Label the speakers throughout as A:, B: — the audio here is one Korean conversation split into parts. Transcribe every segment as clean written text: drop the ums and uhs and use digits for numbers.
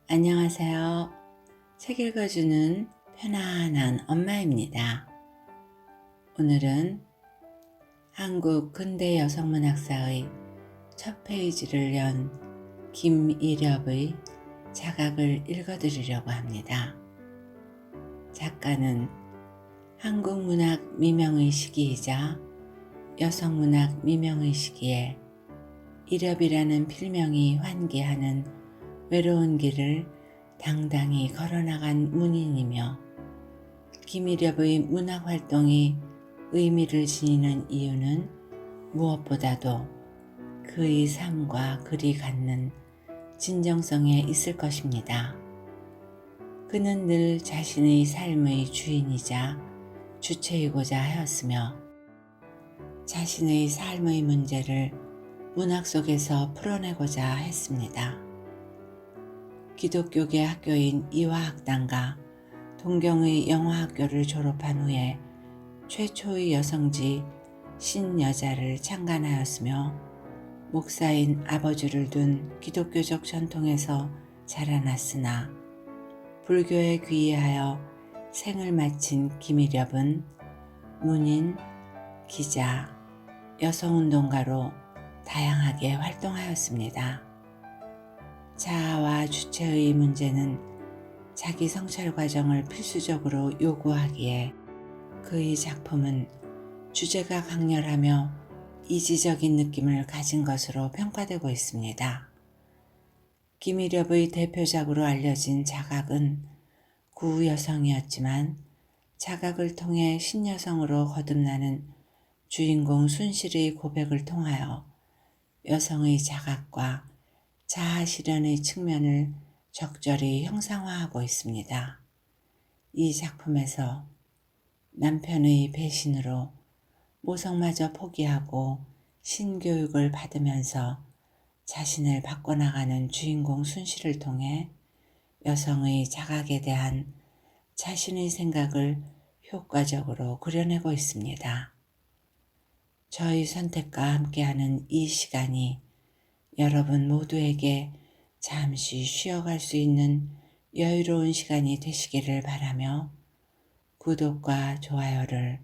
A: 안녕하세요. 책 읽어주는 편안한 엄마입니다. 오늘은 한국 근대 여성문학사의 첫 페이지를 연 김이렵의 자각을 읽어드리려고 합니다. 작가는 한국문학 미명의 시기이자 여성문학 미명의 시기에 이렵이라는 필명이 환기하는 외로운 길을 당당히 걸어나간 문인이며 김이렵의 문학활동이 의미를 지니는 이유는 무엇보다도 그의 삶과 글이 갖는 진정성에 있을 것입니다. 그는 늘 자신의 삶의 주인이자 주체이고자 하였으며 자신의 삶의 문제를 문학 속에서 풀어내고자 했습니다. 기독교계 학교인 이화학당과 동경의 영화학교를 졸업한 후에 최초의 여성지 신여자를 창간하였으며 목사인 아버지를 둔 기독교적 전통에서 자라났으나 불교에 귀의하여 생을 마친 김이렵은 문인, 기자, 여성운동가로 다양하게 활동하였습니다. 자아와 주체의 문제는 자기 성찰 과정을 필수적으로 요구하기에 그의 작품은 주제가 강렬하며 이지적인 느낌을 가진 것으로 평가되고 있습니다. 김이렵의 대표작으로 알려진 자각은 구여성이었지만 자각을 통해 신여성으로 거듭나는 주인공 순실의 고백을 통하여 여성의 자각과 자아 실현의 측면을 적절히 형상화하고 있습니다. 이 작품에서 남편의 배신으로 모성마저 포기하고 신교육을 받으면서 자신을 바꿔나가는 주인공 순실을 통해 여성의 자각에 대한 자신의 생각을 효과적으로 그려내고 있습니다. 저희 선택과 함께하는 이 시간이 여러분 모두에게 잠시 쉬어갈 수 있는 여유로운 시간이 되시기를 바라며 구독과 좋아요를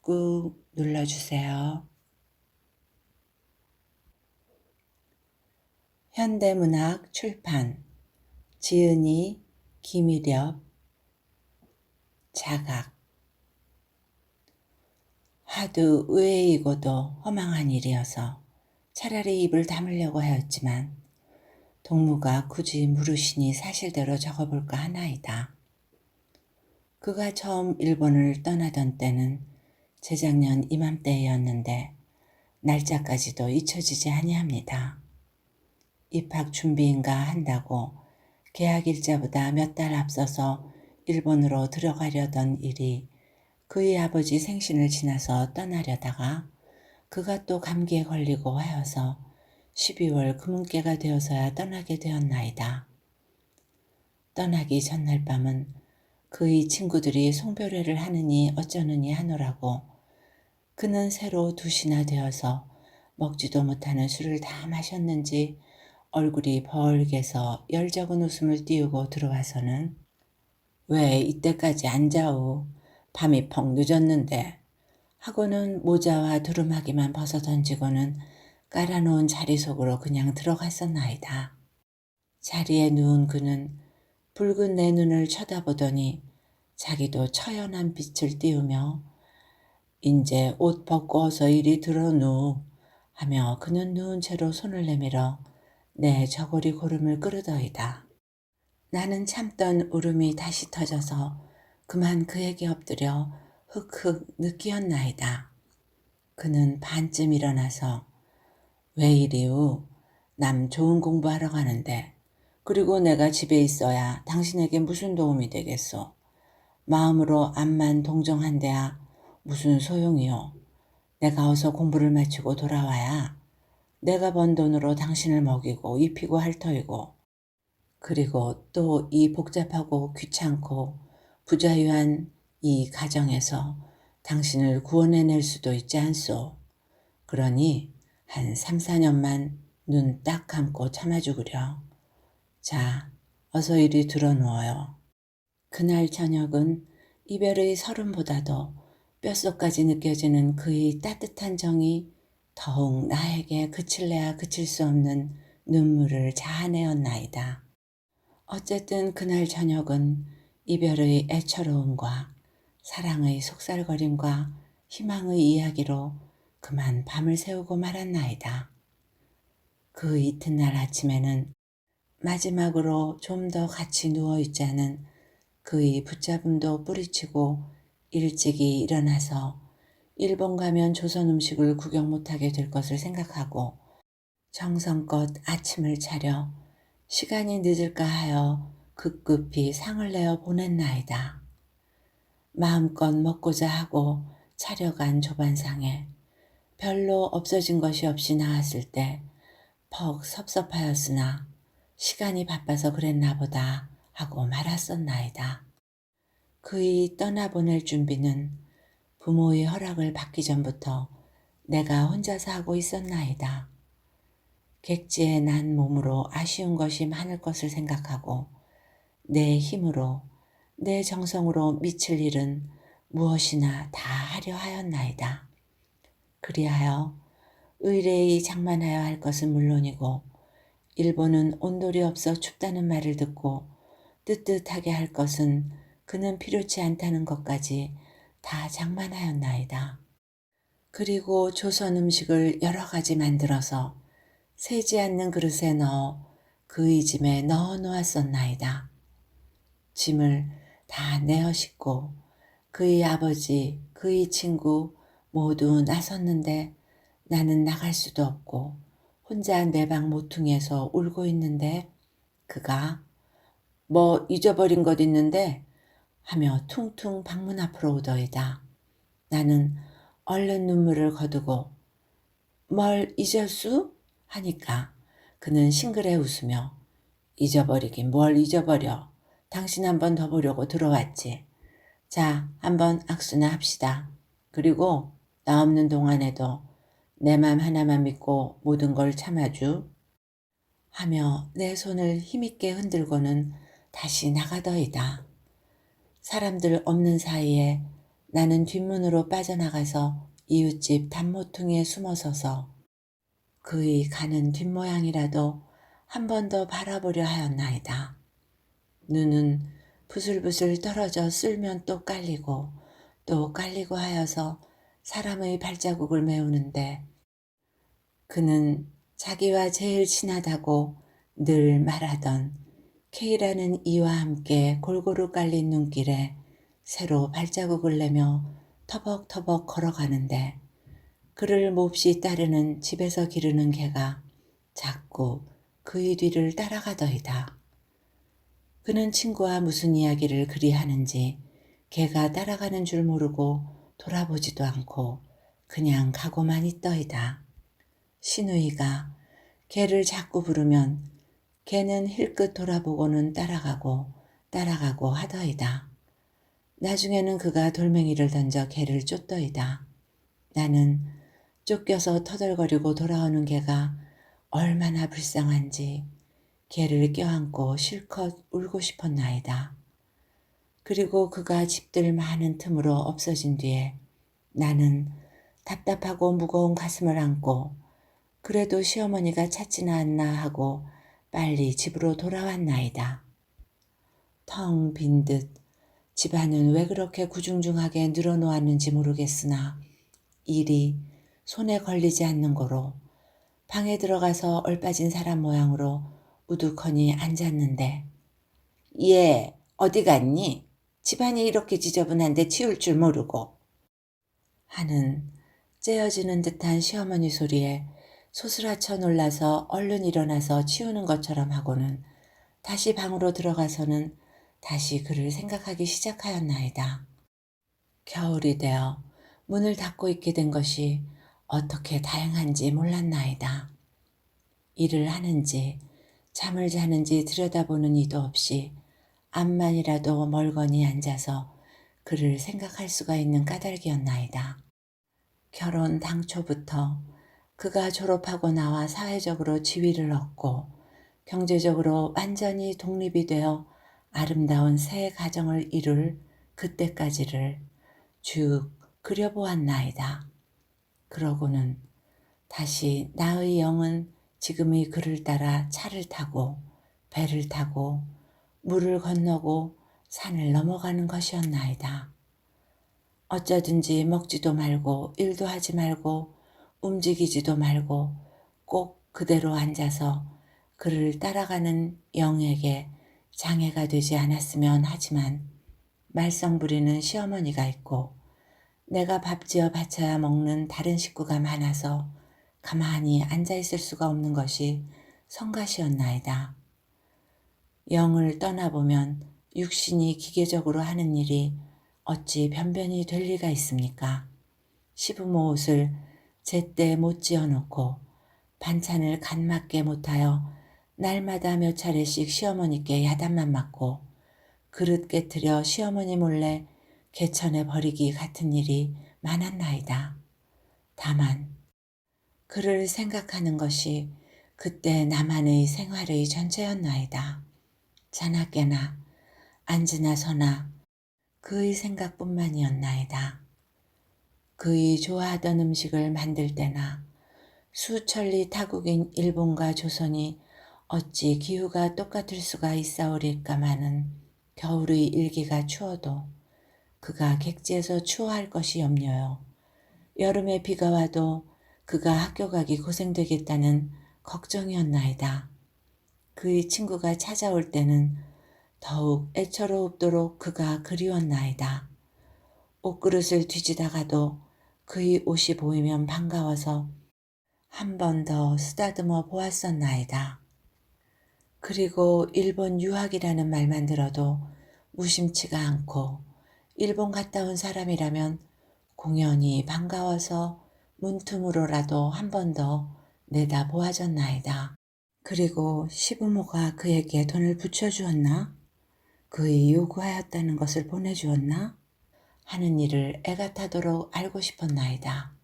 A: 꾹 눌러주세요. 현대문학 출판 지은이 김이렵 자각 하도 의외이고도 허망한 일이어서 차라리 입을 다물려고 하였지만 동무가 굳이 물으시니 사실대로 적어볼까 하나이다. 그가 처음 일본을 떠나던 때는 재작년 이맘때였는데 날짜까지도 잊혀지지 아니합니다. 입학 준비인가 한다고 계약일자보다 몇 달 앞서서 일본으로 들어가려던 일이 그의 아버지 생신을 지나서 떠나려다가 그가 또 감기에 걸리고 하여서 12월 금은깨가 되어서야 떠나게 되었나이다. 떠나기 전날 밤은 그의 친구들이 송별회를 하느니 어쩌느니 하노라고 그는 새로 2시나 되어서 먹지도 못하는 술을 다 마셨는지 얼굴이 벌게서 열적은 웃음을 띄우고 들어와서는 왜 이때까지 안 자우? 밤이 펑 늦었는데 하고는 모자와 두루마기만 벗어 던지고는 깔아놓은 자리 속으로 그냥 들어갔었나이다. 자리에 누운 그는 붉은 내 눈을 쳐다보더니 자기도 처연한 빛을 띄우며 인제 옷 벗고 어서 이리 들어누 하며 그는 누운 채로 손을 내밀어 내 저고리 고름을 끄르더이다. 나는 참던 울음이 다시 터져서 그만 그에게 엎드려 흑흑 느끼었나이다. 그는 반쯤 일어나서 왜 이리우? 남 좋은 공부하러 가는데 그리고 내가 집에 있어야 당신에게 무슨 도움이 되겠소? 마음으로 암만 동정한데야 무슨 소용이요? 내가 어서 공부를 마치고 돌아와야 내가 번 돈으로 당신을 먹이고 입히고 할 터이고 그리고 또 이 복잡하고 귀찮고 부자유한 이 가정에서 당신을 구원해낼 수도 있지 않소. 그러니 한 3, 4년만 눈 딱 감고 참아주구려. 자, 어서 이리 들어누워요. 그날 저녁은 이별의 서름보다도 뼛속까지 느껴지는 그의 따뜻한 정이 더욱 나에게 그칠래야 그칠 수 없는 눈물을 자아내었나이다. 어쨌든 그날 저녁은 이별의 애처로움과 사랑의 속살거림과 희망의 이야기로 그만 밤을 새우고 말았나이다. 그 이튿날 아침에는 마지막으로 좀 더 같이 누워있자는 그의 붙잡음도 뿌리치고 일찍이 일어나서 일본 가면 조선 음식을 구경 못하게 될 것을 생각하고 정성껏 아침을 차려 시간이 늦을까 하여 급급히 상을 내어 보냈나이다. 마음껏 먹고자 하고 차려간 조반상에 별로 없어진 것이 없이 나왔을 때 퍽 섭섭하였으나 시간이 바빠서 그랬나 보다 하고 말았었나이다. 그의 떠나보낼 준비는 부모의 허락을 받기 전부터 내가 혼자서 하고 있었나이다. 객지에 난 몸으로 아쉬운 것이 많을 것을 생각하고 내 힘으로 내 정성으로 미칠 일은 무엇이나 다 하려 하였나이다. 그리하여 의뢰이 장만하여 할 것은 물론이고 일본은 온돌이 없어 춥다는 말을 듣고 뜨뜻하게 할 것은 그는 필요치 않다는 것까지 다 장만하였나이다. 그리고 조선 음식을 여러 가지 만들어서 새지 않는 그릇에 넣어 그의 짐에 넣어 놓았었나이다. 짐을 다 내어 싣고 그의 아버지, 그의 친구 모두 나섰는데 나는 나갈 수도 없고 혼자 내 방 모퉁이에서 울고 있는데 그가 뭐 잊어버린 것 있는데 하며 퉁퉁 방문 앞으로 오더이다. 나는 얼른 눈물을 거두고 뭘 잊었수? 하니까 그는 싱그레 웃으며 잊어버리긴 뭘 잊어버려. 당신 한 번 더 보려고 들어왔지. 자, 한번 악수나 합시다. 그리고 나 없는 동안에도 내 맘 하나만 믿고 모든 걸 참아주. 하며 내 손을 힘있게 흔들고는 다시 나가더이다. 사람들 없는 사이에 나는 뒷문으로 빠져나가서 이웃집 단모퉁이에 숨어서서 그의 가는 뒷모양이라도 한 번 더 바라보려 하였나이다. 눈은 부슬부슬 떨어져 쓸면 또 깔리고 또 깔리고 하여서 사람의 발자국을 메우는데 그는 자기와 제일 친하다고 늘 말하던 K라는 이와 함께 골고루 깔린 눈길에 새로 발자국을 내며 터벅터벅 걸어가는데 그를 몹시 따르는 집에서 기르는 개가 자꾸 그의 뒤를 따라가더이다. 그는 친구와 무슨 이야기를 그리 하는지 개가 따라가는 줄 모르고 돌아보지도 않고 그냥 가고만 있더이다. 시누이가 개를 자꾸 부르면 개는 힐끗 돌아보고는 따라가고 하더이다. 나중에는 그가 돌멩이를 던져 개를 쫓더이다. 나는 쫓겨서 터덜거리고 돌아오는 개가 얼마나 불쌍한지 개를 껴안고 실컷 울고 싶었나이다. 그리고 그가 집들 많은 틈으로 없어진 뒤에 나는 답답하고 무거운 가슴을 안고 그래도 시어머니가 찾지나 않나 하고 빨리 집으로 돌아왔나이다. 텅 빈 듯 집안은 왜 그렇게 구중중하게 늘어놓았는지 모르겠으나 일이 손에 걸리지 않는 거로 방에 들어가서 얼빠진 사람 모양으로 우두커니 앉았는데 얘 어디 갔니? 집안이 이렇게 지저분한데 치울 줄 모르고 하는 째어지는 듯한 시어머니 소리에 소스라쳐 놀라서 얼른 일어나서 치우는 것처럼 하고는 다시 방으로 들어가서는 다시 그를 생각하기 시작하였나이다. 겨울이 되어 문을 닫고 있게 된 것이 어떻게 다행한지 몰랐나이다. 일을 하는지 잠을 자는지 들여다보는 이도 없이 암만이라도 멀거니 앉아서 그를 생각할 수가 있는 까닭이었나이다. 결혼 당초부터 그가 졸업하고 나와 사회적으로 지위를 얻고 경제적으로 완전히 독립이 되어 아름다운 새 가정을 이룰 그때까지를 쭉 그려보았나이다. 그러고는 다시 나의 영은 지금의 그를 따라 차를 타고 배를 타고 물을 건너고 산을 넘어가는 것이었나이다. 어쩌든지 먹지도 말고 일도 하지 말고 움직이지도 말고 꼭 그대로 앉아서 그를 따라가는 영에게 장애가 되지 않았으면 하지만 말썽 부리는 시어머니가 있고 내가 밥 지어 바쳐야 먹는 다른 식구가 많아서 가만히 앉아있을 수가 없는 것이 성가시였나이다. 영을 떠나보면 육신이 기계적으로 하는 일이 어찌 변변히 될 리가 있습니까? 시부모 옷을 제때 못 지어놓고 반찬을 간맞게 못하여 날마다 몇 차례씩 시어머니께 야단만 맞고 그릇 깨트려 시어머니 몰래 개천에 버리기 같은 일이 많았나이다. 다만 그를 생각하는 것이 그때 나만의 생활의 전체였나이다. 자나 깨나 앉으나 서나 그의 생각뿐만이었나이다. 그의 좋아하던 음식을 만들 때나 수천리 타국인 일본과 조선이 어찌 기후가 똑같을 수가 있사오리까마는 겨울의 일기가 추워도 그가 객지에서 추워할 것이 염려요. 여름에 비가 와도 그가 학교 가기 고생되겠다는 걱정이었나이다. 그의 친구가 찾아올 때는 더욱 애처롭도록 그가 그리웠나이다. 옷그릇을 뒤지다가도 그의 옷이 보이면 반가워서 한 번 더 쓰다듬어 보았었나이다. 그리고 일본 유학이라는 말만 들어도 무심치가 않고 일본 갔다 온 사람이라면 공연히 반가워서 문틈으로라도 한 번 더 내다 보아줬나이다. 그리고 시부모가 그에게 돈을 붙여주었나? 그의 요구하였다는 것을 보내주었나? 하는 일을 애가 타도록 알고 싶었나이다.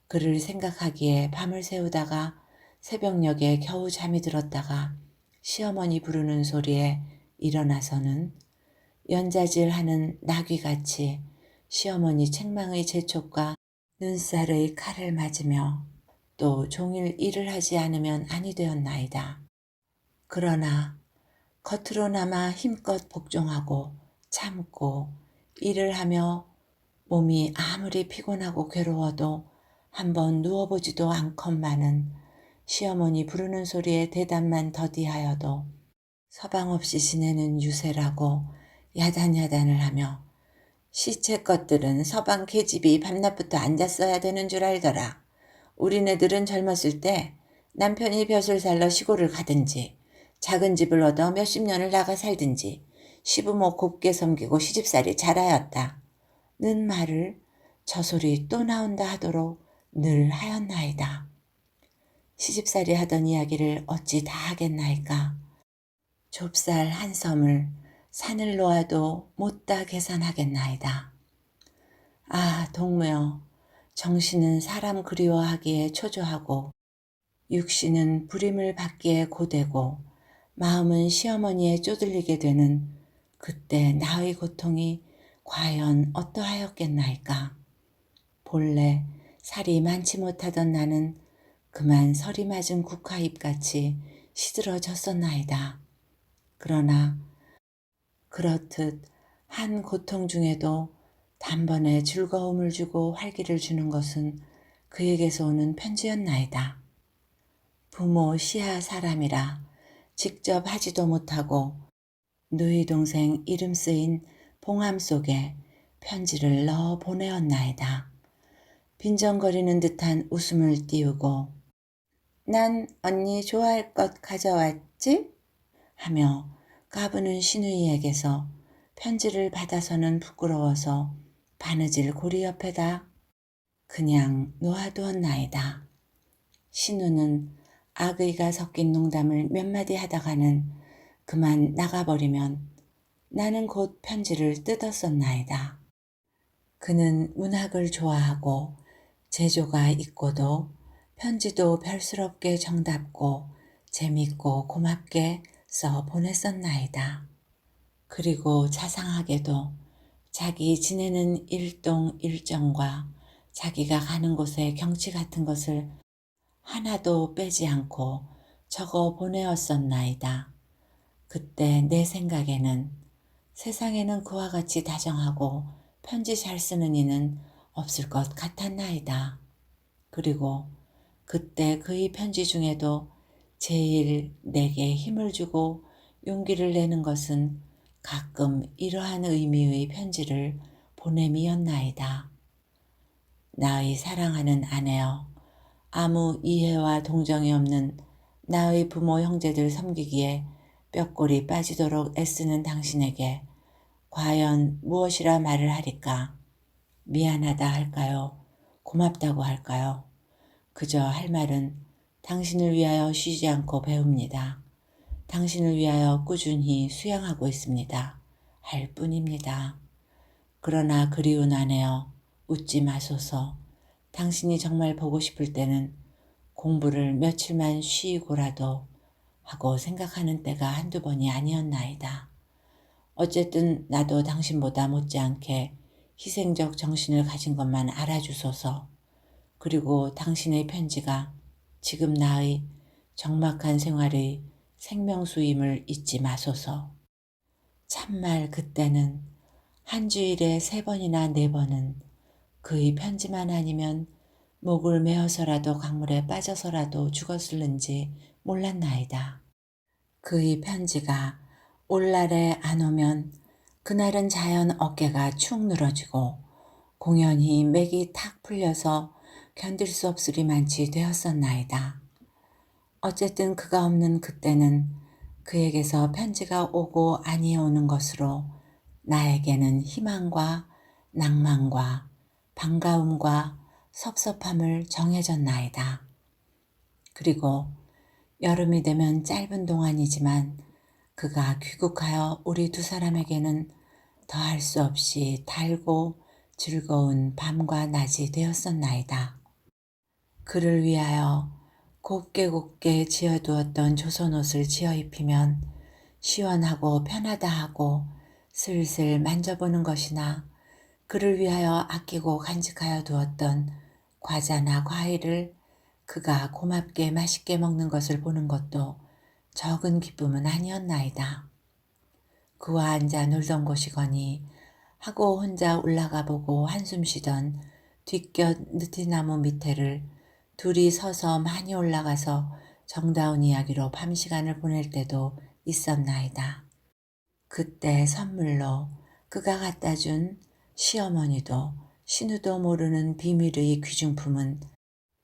A: 그를 생각하기에 밤을 새우다가 새벽녘에 겨우 잠이 들었다가 시어머니 부르는 소리에 일어나서는 연자질하는 나귀같이 시어머니 책망의 재촉과 눈살의 칼을 맞으며 또 종일 일을 하지 않으면 아니 되었나이다. 그러나 겉으로나마 힘껏 복종하고 참고 일을 하며 몸이 아무리 피곤하고 괴로워도 한번 누워보지도 않건만은 시어머니 부르는 소리에 대답만 더디하여도 서방 없이 지내는 유세라고 야단야단을 하며 시체 것들은 서방 계집이 밤낮부터 앉았어야 되는 줄 알더라. 우리네들은 젊었을 때 남편이 벼슬 살러 시골을 가든지 작은 집을 얻어 몇십 년을 나가 살든지 시부모 곱게 섬기고 시집살이 잘하였다. 는 말을 저 소리 또 나온다 하도록 늘 하였나이다. 시집살이 하던 이야기를 어찌 다 하겠나이까. 좁쌀 한 섬을 산을 놓아도 못다 계산하겠나이다. 아, 동무여, 정신은 사람 그리워하기에 초조하고 육신은 부림을 받기에 고되고 마음은 시어머니에 쪼들리게 되는 그때 나의 고통이 과연 어떠하였겠나이까. 본래 살이 많지 못하던 나는 그만 설이 맞은 국화잎같이 시들어졌었나이다. 그러나 그렇듯 한 고통 중에도 단번에 즐거움을 주고 활기를 주는 것은 그에게서 오는 편지였나이다. 부모 시하 사람이라 직접 하지도 못하고 누이 동생 이름 쓰인 봉함 속에 편지를 넣어 보내었나이다. 빈정거리는 듯한 웃음을 띄우고 난 언니 좋아할 것 가져왔지? 하며 까부는 시누이에게서 편지를 받아서는 부끄러워서 바느질 고리 옆에다 그냥 놓아두었나이다. 신우는 악의가 섞인 농담을 몇 마디 하다가는 그만 나가버리면 나는 곧 편지를 뜯었었나이다. 그는 문학을 좋아하고 재주가 있고도 편지도 별스럽게 정답고 재밌고 고맙게 써 보냈었나이다. 그리고 자상하게도 자기 지내는 일동 일정과 자기가 가는 곳의 경치 같은 것을 하나도 빼지 않고 적어 보내었었나이다. 그때 내 생각에는 세상에는 그와 같이 다정하고 편지 잘 쓰는 이는 없을 것 같았나이다. 그리고 그때 그의 편지 중에도 제일 내게 힘을 주고 용기를 내는 것은 가끔 이러한 의미의 편지를 보냄이었나이다. 나의 사랑하는 아내여, 아무 이해와 동정이 없는 나의 부모 형제들 섬기기에 뼈골이 빠지도록 애쓰는 당신에게 과연 무엇이라 말을 하리까? 미안하다 할까요? 고맙다고 할까요? 그저 할 말은 당신을 위하여 쉬지 않고 배웁니다. 당신을 위하여 꾸준히 수양하고 있습니다. 할 뿐입니다. 그러나 그리운 아내여, 웃지 마소서. 당신이 정말 보고 싶을 때는 공부를 며칠만 쉬고라도 하고 생각하는 때가 한두 번이 아니었나이다. 어쨌든 나도 당신보다 못지않게 희생적 정신을 가진 것만 알아주소서. 그리고 당신의 편지가 지금 나의 적막한 생활의 생명수임을 잊지 마소서. 참말 그때는 한 주일에 3번이나 4번은 그의 편지만 아니면 목을 메어서라도 강물에 빠져서라도 죽었을는지 몰랐나이다. 그의 편지가 올날에 안 오면 그날은 자연 어깨가 축 늘어지고 공연히 맥이 탁 풀려서 견딜 수 없으리만치 되었었나이다. 어쨌든 그가 없는 그때는 그에게서 편지가 오고 아니오는 것으로 나에게는 희망과 낭만과 반가움과 섭섭함을 정해졌나이다. 그리고 여름이 되면 짧은 동안이지만 그가 귀국하여 우리 두 사람에게는 더할 수 없이 달고 즐거운 밤과 낮이 되었었나이다. 그를 위하여 곱게 곱게 지어두었던 조선옷을 지어 입히면 시원하고 편하다 하고 슬슬 만져보는 것이나 그를 위하여 아끼고 간직하여 두었던 과자나 과일을 그가 고맙게 맛있게 먹는 것을 보는 것도 적은 기쁨은 아니었나이다. 그와 앉아 놀던 곳이거니 하고 혼자 올라가 보고 한숨 쉬던 뒷곁 느티나무 밑에를 둘이 서서 많이 올라가서 정다운 이야기로 밤 시간을 보낼 때도 있었나이다. 그때 선물로 그가 갖다 준 시어머니도 신우도 모르는 비밀의 귀중품은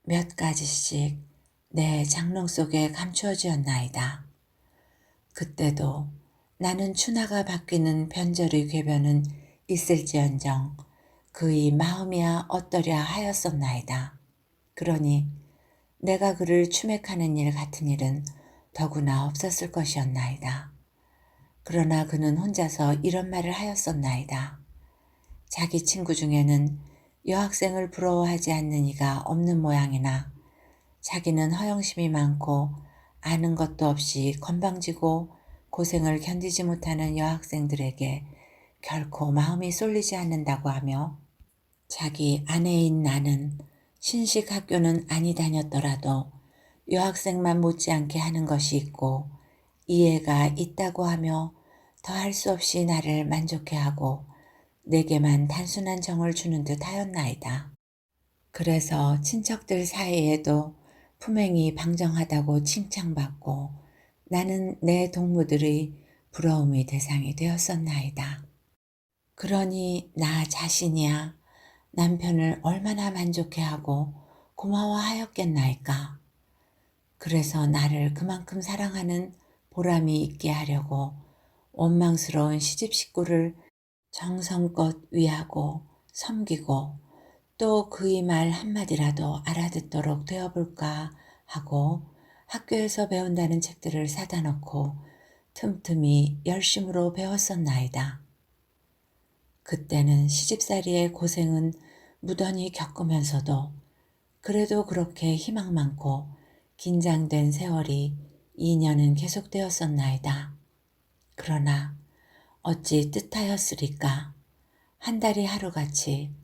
A: 몇 가지씩 내 장롱 속에 감추어지었나이다. 그때도 나는 춘하가 바뀌는 변절의 궤변은 있을지언정 그의 마음이야 어떠랴 하였었나이다. 그러니 내가 그를 추맥하는 일 같은 일은 더구나 없었을 것이었나이다. 그러나 그는 혼자서 이런 말을 하였었나이다. 자기 친구 중에는 여학생을 부러워하지 않는 이가 없는 모양이나 자기는 허영심이 많고 아는 것도 없이 건방지고 고생을 견디지 못하는 여학생들에게 결코 마음이 쏠리지 않는다고 하며 자기 아내인 나는 신식 학교는 아니 다녔더라도 여학생만 못지않게 하는 것이 있고 이해가 있다고 하며 더할 수 없이 나를 만족해하고 내게만 단순한 정을 주는 듯 하였나이다. 그래서 친척들 사이에도 품행이 방정하다고 칭찬받고 나는 내 동무들의 부러움의 대상이 되었었나이다. 그러니 나 자신이야 남편을 얼마나 만족해하고 고마워하였겠나이까. 그래서 나를 그만큼 사랑하는 보람이 있게 하려고 원망스러운 시집 식구를 정성껏 위하고 섬기고 또 그의 말 한마디라도 알아듣도록 되어볼까 하고 학교에서 배운다는 책들을 사다 놓고 틈틈이 열심으로 배웠었나이다. 그때는 시집살이의 고생은 무던히 겪으면서도 그래도 그렇게 희망 많고 긴장된 세월이 2년은 계속되었었나이다. 그러나 어찌 뜻하였으리까? 한 달이 하루같이,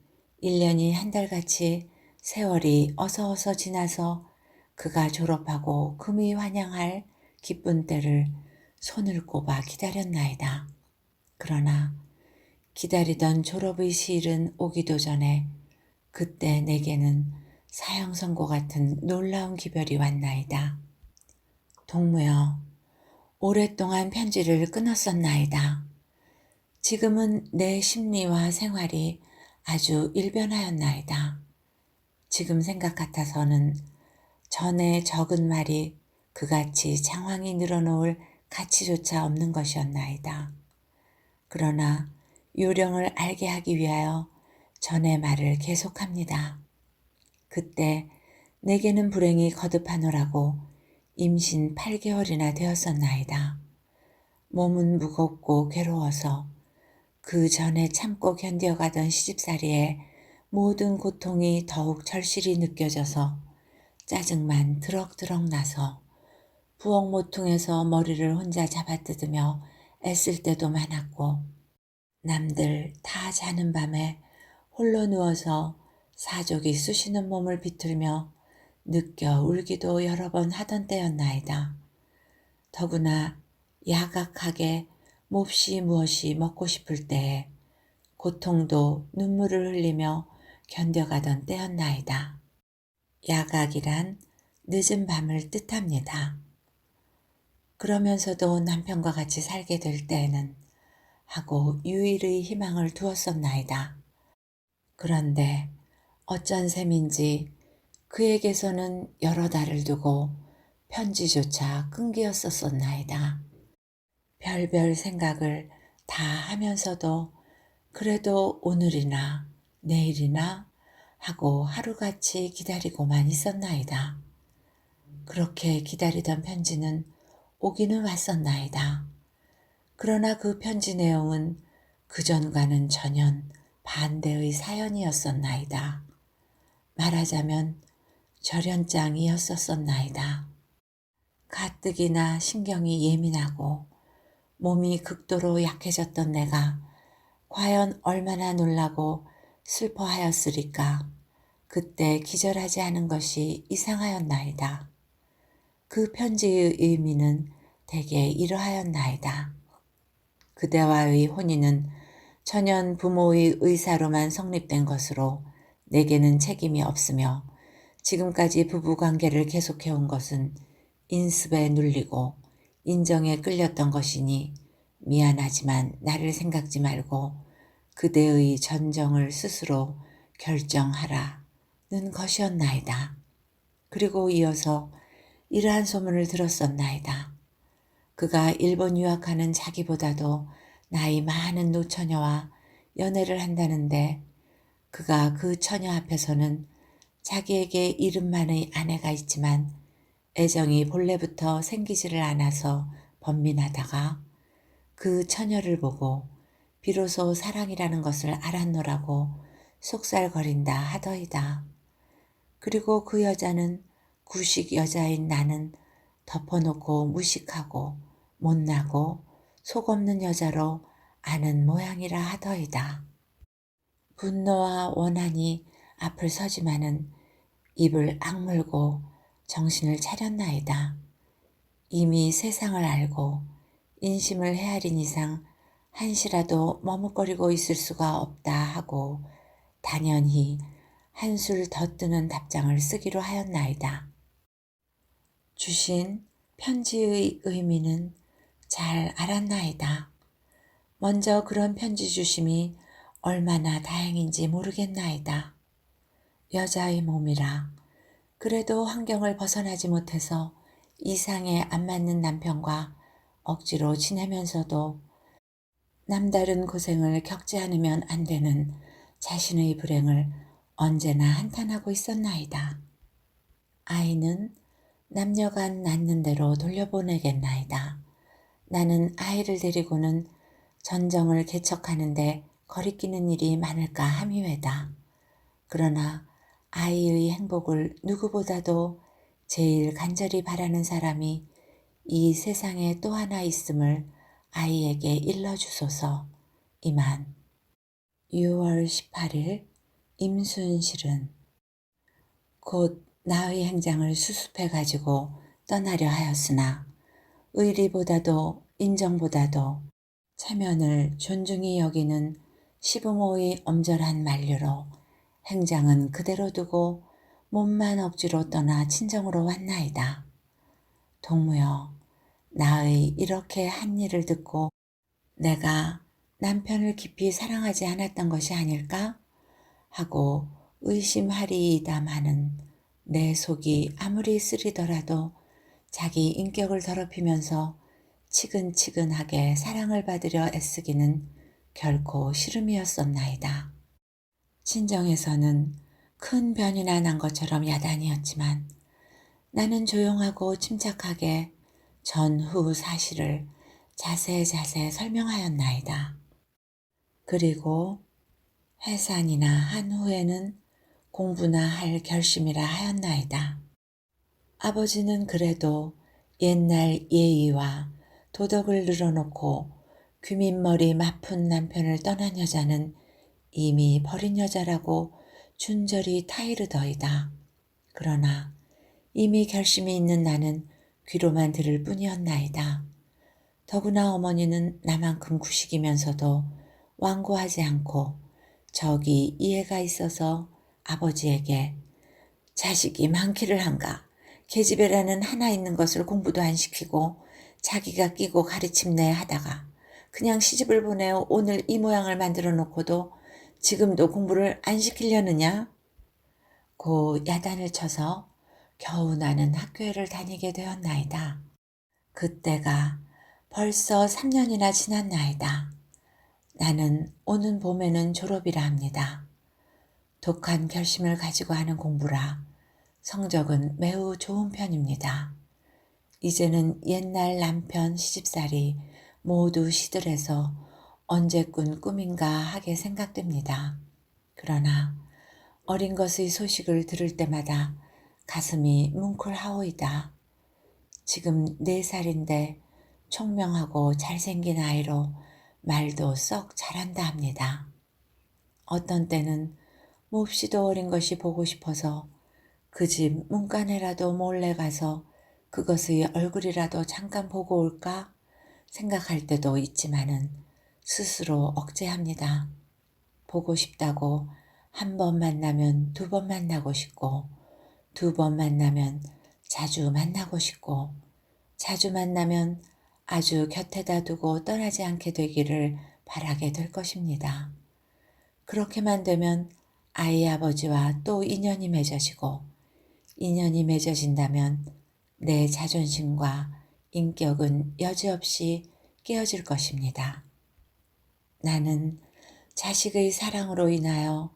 A: 1년이 한 달같이 세월이 어서 지나서 그가 졸업하고 금이 환영할 기쁜 때를 손을 꼽아 기다렸나이다. 그러나 기다리던 졸업의 시일은 오기도 전에 그때 내게는 사형선고 같은 놀라운 기별이 왔나이다. 동무여, 오랫동안 편지를 끊었었나이다. 지금은 내 심리와 생활이 아주 일변하였나이다. 지금 생각 같아서는 전에 적은 말이 그같이 장황히 늘어놓을 가치조차 없는 것이었나이다. 그러나 요령을 알게 하기 위하여 전의 말을 계속합니다. 그때 내게는 불행이 거듭하노라고 임신 8개월이나 되었었나이다. 몸은 무겁고 괴로워서 그 전에 참고 견뎌가던 시집살이에 모든 고통이 더욱 절실히 느껴져서 짜증만 드럭드럭 나서 부엌 모퉁에서 머리를 혼자 잡아뜯으며 애쓸 때도 많았고, 남들 다 자는 밤에 홀로 누워서 사족이 쑤시는 몸을 비틀며 느껴 울기도 여러 번 하던 때였나이다. 더구나 야각하게 몹시 무엇이 먹고 싶을 때에 고통도 눈물을 흘리며 견뎌가던 때였나이다. 야각이란 늦은 밤을 뜻합니다. 그러면서도 남편과 같이 살게 될 때에는 하고 유일의 희망을 두었었나이다. 그런데 어쩐 셈인지 그에게서는 여러 달을 두고 편지조차 끊기었었나이다. 별별 생각을 다 하면서도 그래도 오늘이나 내일이나 하고 하루같이 기다리고만 있었나이다. 그렇게 기다리던 편지는 오기는 왔었나이다. 그러나 그 편지 내용은 그전과는 전혀 반대의 사연이었었나이다. 말하자면 절연장이었었나이다. 가뜩이나 신경이 예민하고 몸이 극도로 약해졌던 내가 과연 얼마나 놀라고 슬퍼하였으리까. 그때 기절하지 않은 것이 이상하였나이다. 그 편지의 의미는 대개 이러하였나이다. 그대와의 혼인은 천연 부모의 의사로만 성립된 것으로 내게는 책임이 없으며 지금까지 부부관계를 계속해온 것은 인습에 눌리고 인정에 끌렸던 것이니 미안하지만 나를 생각지 말고 그대의 전정을 스스로 결정하라는 것이었나이다. 그리고 이어서 이러한 소문을 들었었나이다. 그가 일본 유학하는 자기보다도 나이 많은 노처녀와 연애를 한다는데 그가 그 처녀 앞에서는 자기에게 이름만의 아내가 있지만 애정이 본래부터 생기지를 않아서 번민하다가 그 처녀를 보고 비로소 사랑이라는 것을 알았노라고 속살거린다 하더이다. 그리고 그 여자는 구식 여자인 나는 덮어놓고 무식하고 못나고 속없는 여자로 아는 모양이라 하더이다. 분노와 원한이 앞을 서지만은 입을 악물고 정신을 차렸나이다. 이미 세상을 알고 인심을 헤아린 이상 한시라도 머뭇거리고 있을 수가 없다 하고 단연히 한술 더 뜨는 답장을 쓰기로 하였나이다. 주신 편지의 의미는 잘 알았나이다. 먼저 그런 편지 주심이 얼마나 다행인지 모르겠나이다. 여자의 몸이라 그래도 환경을 벗어나지 못해서 이상에 안 맞는 남편과 억지로 지내면서도 남다른 고생을 겪지 않으면 안 되는 자신의 불행을 언제나 한탄하고 있었나이다. 아이는 남녀간 낳는 대로 돌려보내겠나이다. 나는 아이를 데리고는 전정을 개척하는데 거리끼는 일이 많을까 함이외다. 그러나 아이의 행복을 누구보다도 제일 간절히 바라는 사람이 이 세상에 또 하나 있음을 아이에게 일러주소서. 이만. 6월 18일 임순실은 곧 나의 행장을 수습해 가지고 떠나려 하였으나 의리보다도 인정보다도 체면을 존중히 여기는 시부모의 엄절한 만류로 행장은 그대로 두고 몸만 억지로 떠나 친정으로 왔나이다. 동무여, 나의 이렇게 한 일을 듣고 내가 남편을 깊이 사랑하지 않았던 것이 아닐까? 하고 의심하리이다마는 내 속이 아무리 쓰리더라도 자기 인격을 더럽히면서 치근치근하게 사랑을 받으려 애쓰기는 결코 싫음이었었나이다. 친정에서는 큰 변이나 난 것처럼 야단이었지만 나는 조용하고 침착하게 전후 사실을 자세자세 설명하였나이다. 그리고 해산이나 한 후에는 공부나 할 결심이라 하였나이다. 아버지는 그래도 옛날 예의와 도덕을 늘어놓고 귀민머리 마푼 남편을 떠난 여자는 이미 버린 여자라고 준절히 타이르더이다. 그러나 이미 결심이 있는 나는 귀로만 들을 뿐이었나이다. 더구나 어머니는 나만큼 구식이면서도 완고하지 않고 저기 이해가 있어서 아버지에게 자식이 많기를 한가 계집애라는 하나 있는 것을 공부도 안 시키고 자기가 끼고 가르침내 하다가 그냥 시집을 보내어 오늘 이 모양을 만들어 놓고도 지금도 공부를 안 시키려느냐? 고 야단을 쳐서 겨우 나는 학교를 다니게 되었나이다. 그때가 벌써 3년이나 지난 나이다. 나는 오는 봄에는 졸업이라 합니다. 독한 결심을 가지고 하는 공부라 성적은 매우 좋은 편입니다. 이제는 옛날 남편 시집살이 모두 시들해서 언제 꾼 꿈인가 하게 생각됩니다. 그러나 어린 것의 소식을 들을 때마다 가슴이 뭉클하오이다. 지금 4살인데 총명하고 잘생긴 아이로 말도 썩 잘한다 합니다. 어떤 때는 몹시도 어린 것이 보고 싶어서 그 집 문간에라도 몰래 가서 그것의 얼굴이라도 잠깐 보고 올까 생각할 때도 있지만은 스스로 억제합니다. 보고 싶다고 한 번 만나면 2번 만나고 싶고 2번 만나면 자주 만나고 싶고 자주 만나면 아주 곁에다 두고 떠나지 않게 되기를 바라게 될 것입니다. 그렇게만 되면 아이 아버지와 또 인연이 맺어지고 인연이 맺어진다면 내 자존심과 인격은 여지없이 깨어질 것입니다. 나는 자식의 사랑으로 인하여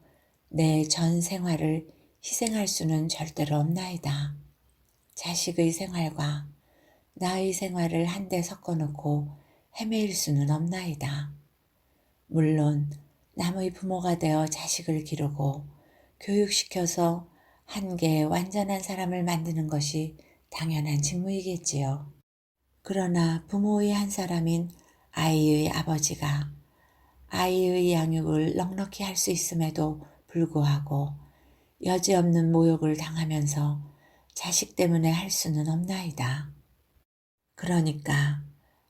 A: 내 전 생활을 희생할 수는 절대로 없나이다. 자식의 생활과 나의 생활을 한데 섞어놓고 헤매일 수는 없나이다. 물론 남의 부모가 되어 자식을 기르고 교육시켜서 한계 완전한 사람을 만드는 것이 당연한 직무이겠지요. 그러나 부모의 한 사람인 아이의 아버지가 아이의 양육을 넉넉히 할 수 있음에도 불구하고 여지없는 모욕을 당하면서 자식 때문에 할 수는 없나이다. 그러니까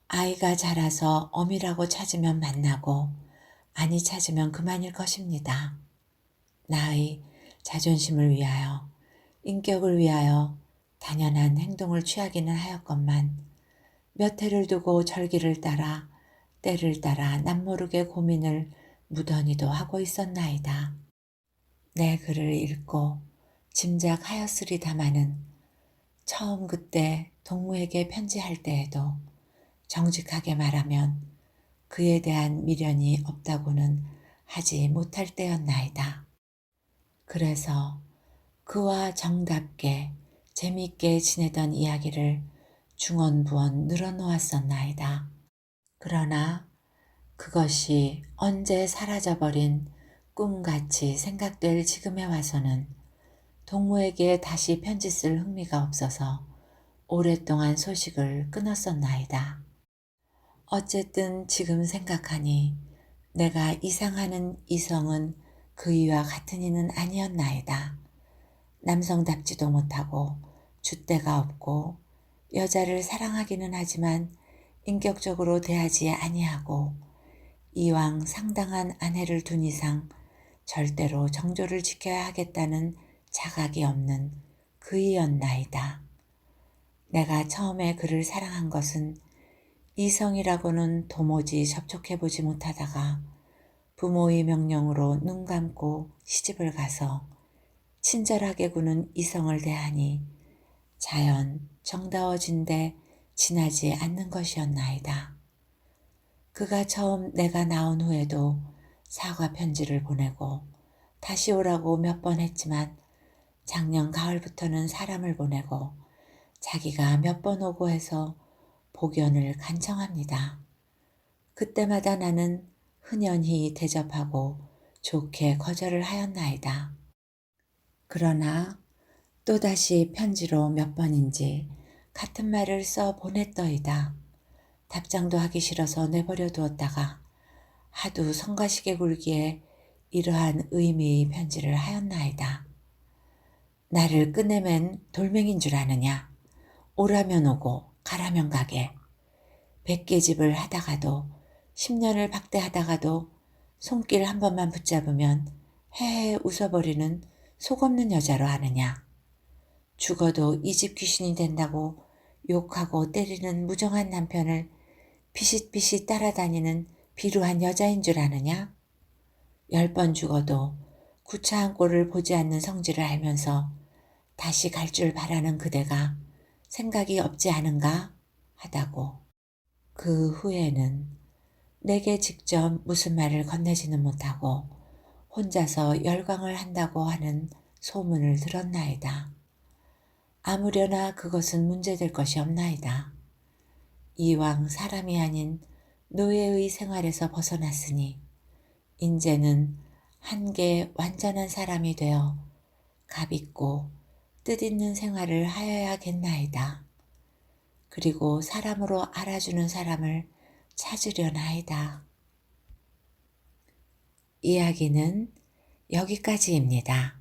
A: 아이가 자라서 어미라고 찾으면 만나고 아니 찾으면 그만일 것입니다. 나의 자존심을 위하여 인격을 위하여 당연한 행동을 취하기는 하였건만 몇 해를 두고 절기를 따라 때를 따라 남모르게 고민을 무던히도 하고 있었나이다. 내 글을 읽고 짐작하였으리다마는 처음 그때 동무에게 편지할 때에도 정직하게 말하면 그에 대한 미련이 없다고는 하지 못할 때였나이다. 그래서 그와 정답게 재미있게 지내던 이야기를 중언부언 늘어놓았었나이다. 그러나 그것이 언제 사라져버린 꿈같이 생각될 지금에 와서는 동무에게 다시 편지 쓸 흥미가 없어서 오랫동안 소식을 끊었었나이다. 어쨌든 지금 생각하니 내가 이상하는 이성은 그이와 같은 이는 아니었나이다. 남성답지도 못하고 줏대가 없고 여자를 사랑하기는 하지만 인격적으로 대하지 아니하고 이왕 상당한 아내를 둔 이상 절대로 정조를 지켜야 하겠다는 자각이 없는 그이였나이다. 내가 처음에 그를 사랑한 것은 이성이라고는 도무지 접촉해보지 못하다가 부모의 명령으로 눈 감고 시집을 가서 친절하게 구는 이성을 대하니 자연 정다워진데 지나지 않는 것이었나이다. 그가 처음 내가 나온 후에도 사과 편지를 보내고 다시 오라고 몇 번 했지만 작년 가을부터는 사람을 보내고 자기가 몇 번 오고 해서 복연을 간청합니다. 그때마다 나는 흔연히 대접하고 좋게 거절을 하였나이다. 그러나 또다시 편지로 몇 번인지 같은 말을 써 보냈더이다. 답장도 하기 싫어서 내버려 두었다가 하도 성가시게 굴기에 이러한 의미의 편지를 하였나이다. 나를 끝내면 돌멩인 줄 아느냐. 오라면 오고 가라면 가게. 100계집을 하다가도 10년을 박대하다가도 손길 한 번만 붙잡으면 헤헤 웃어버리는 속없는 여자로 아느냐. 죽어도 이 집 귀신이 된다고 욕하고 때리는 무정한 남편을 비싯비싯 따라다니는 비루한 여자인 줄 아느냐? 10번 죽어도 구차한 꼴을 보지 않는 성질을 알면서 다시 갈 줄 바라는 그대가 생각이 없지 않은가? 하다고. 그 후에는 내게 직접 무슨 말을 건네지는 못하고 혼자서 열광을 한다고 하는 소문을 들었나이다. 아무려나 그것은 문제될 것이 없나이다. 이왕 사람이 아닌 노예의 생활에서 벗어났으니 인제는 한계 완전한 사람이 되어 값있고 뜻있는 생활을 하여야겠나이다. 그리고 사람으로 알아주는 사람을 찾으려나이다. 이야기는 여기까지입니다.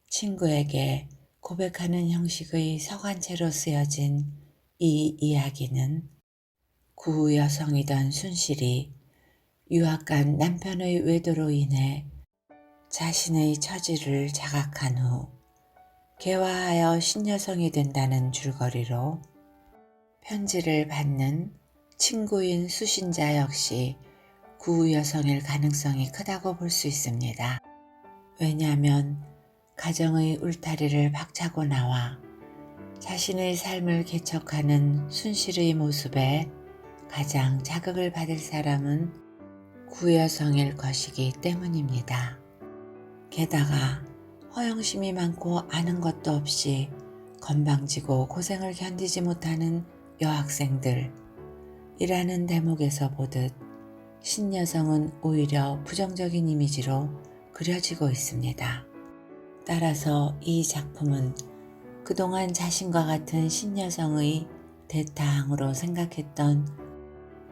A: 친구에게 고백하는 형식의 서간체로 쓰여진 이 이야기는 구 여성이던 순실이 유학 간 남편의 외도로 인해 자신의 처지를 자각한 후 개화하여 신여성이 된다는 줄거리로 편지를 받는 친구인 수신자 역시 구 여성일 가능성이 크다고 볼 수 있습니다. 왜냐하면 가정의 울타리를 박차고 나와 자신의 삶을 개척하는 순실의 모습에 가장 자극을 받을 사람은 구여성일 것이기 때문입니다. 게다가 허영심이 많고 아는 것도 없이 건방지고 고생을 견디지 못하는 여학생들이라는 대목에서 보듯 신여성은 오히려 부정적인 이미지로 그려지고 있습니다. 따라서 이 작품은 그동안 자신과 같은 신여성의 대타항으로 생각했던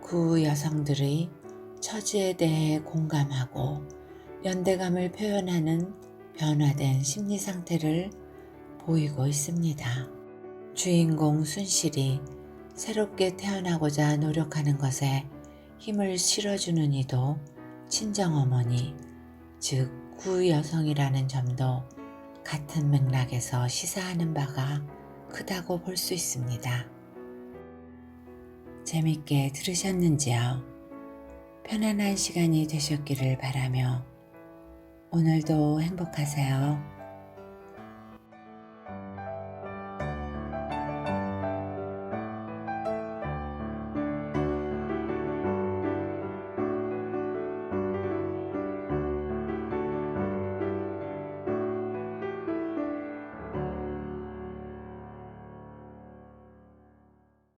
A: 구 여성들의 처지에 대해 공감하고 연대감을 표현하는 변화된 심리 상태를 보이고 있습니다. 주인공 순실이 새롭게 태어나고자 노력하는 것에 힘을 실어주는 이도 친정어머니, 즉 구 여성이라는 점도 같은 맥락에서 시사하는 바가 크다고 볼 수 있습니다. 재밌게 들으셨는지요? 편안한 시간이 되셨기를 바라며 오늘도 행복하세요.